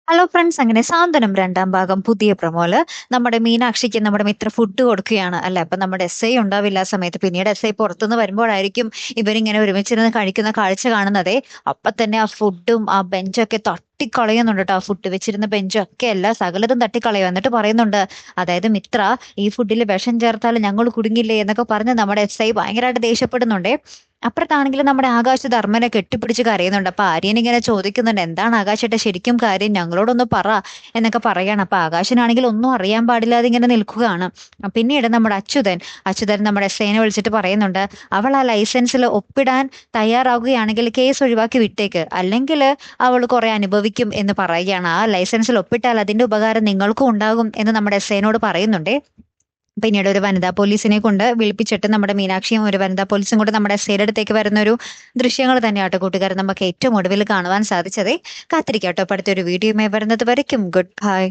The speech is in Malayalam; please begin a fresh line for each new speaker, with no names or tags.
ഹലോ ഫ്രണ്ട്സ്, അങ്ങനെ സാന്ത്വനം രണ്ടാം ഭാഗം പുതിയ പ്രൊമോല് നമ്മുടെ മീനാക്ഷിക്ക് നമ്മുടെ മിത്ര ഫുഡ് കൊടുക്കുകയാണ് അല്ലെ. അപ്പൊ നമ്മുടെ എസ് ഐ ഉണ്ടാവില്ല ആ സമയത്ത്. പിന്നീട് എസ് ഐ പുറത്തുനിന്ന് വരുമ്പോഴായിരിക്കും ഇവരിങ്ങനെ ഒരുമിച്ചിരുന്ന് കഴിക്കുന്ന കാഴ്ച കാണുന്നതേ. അപ്പൊ തന്നെ ആ ഫുഡും ആ ബെഞ്ചൊക്കെ തട്ടിക്കളയുന്നുണ്ട് കേട്ടോ. ആ ഫുഡ് വെച്ചിരുന്ന ബെഞ്ചൊക്കെ അല്ല, സകലതും തട്ടിക്കളയും. എന്നിട്ട് പറയുന്നുണ്ട്, അതായത് മിത്ര, ഈ ഫുഡിൽ വിഷം ചേർത്താൽ ഞങ്ങൾ കുടുങ്ങില്ലേ എന്നൊക്കെ പറഞ്ഞ് നമ്മുടെ എസ് ഐ ഭയങ്കരമായിട്ട് ദേഷ്യപ്പെടുന്നുണ്ടേ. അപ്പുറത്താണെങ്കിൽ നമ്മുടെ ആകാശ് ധർമ്മനെ കെട്ടിപ്പിടിച്ച് കരയുന്നുണ്ട്. അപ്പൊ ആര്യൻ ഇങ്ങനെ ചോദിക്കുന്നുണ്ട്, എന്താണ് ആകാശേട്ട ശരിക്കും കാര്യം, ഞങ്ങളോടൊന്ന് പറ എന്നൊക്കെ പറയാണ്. അപ്പൊ ആകാശനാണെങ്കിൽ ഒന്നും അറിയാൻ പാടില്ലാതെ ഇങ്ങനെ നിൽക്കുകയാണ്. പിന്നീട് നമ്മുടെ അച്യുതൻ നമ്മുടെ എസ്ഐനെ വിളിച്ചിട്ട് പറയുന്നുണ്ട്, അവൾ ആ ലൈസൻസിൽ ഒപ്പിടാൻ തയ്യാറാവുകയാണെങ്കിൽ കേസ് ഒഴിവാക്കി വിട്ടേക്ക്, അല്ലെങ്കിൽ അവൾ കുറെ അനുഭവിക്കും എന്ന് പറയുകയാണ്. ആ ലൈസൻസിൽ ഒപ്പിട്ടാൽ അതിന്റെ ഉപകാരം നിങ്ങൾക്കും ഉണ്ടാകും എന്ന് നമ്മുടെ എസ്ഐനോട് പറയുന്നുണ്ട്. പിന്നീട് ഒരു വനിതാ പോലീസിനെ കൊണ്ട് വിളിപ്പിച്ചിട്ട് നമ്മുടെ മീനാക്ഷിയും ഒരു വനിതാ പോലീസും കൂടെ നമ്മുടെ എസ്ഐയുടെ അടുത്തേക്ക് വരുന്ന ഒരു ദൃശ്യങ്ങൾ തന്നെയാട്ടോ കൂട്ടുകാരൻ നമുക്ക് ഏറ്റവും ഒടുവിൽ കാണുവാൻ സാധിച്ചത്. കാത്തിരിക്കാട്ടോ അടുത്തൊരു വീഡിയോയുമായി വരുന്നത് വരയ്ക്കും. Good bye.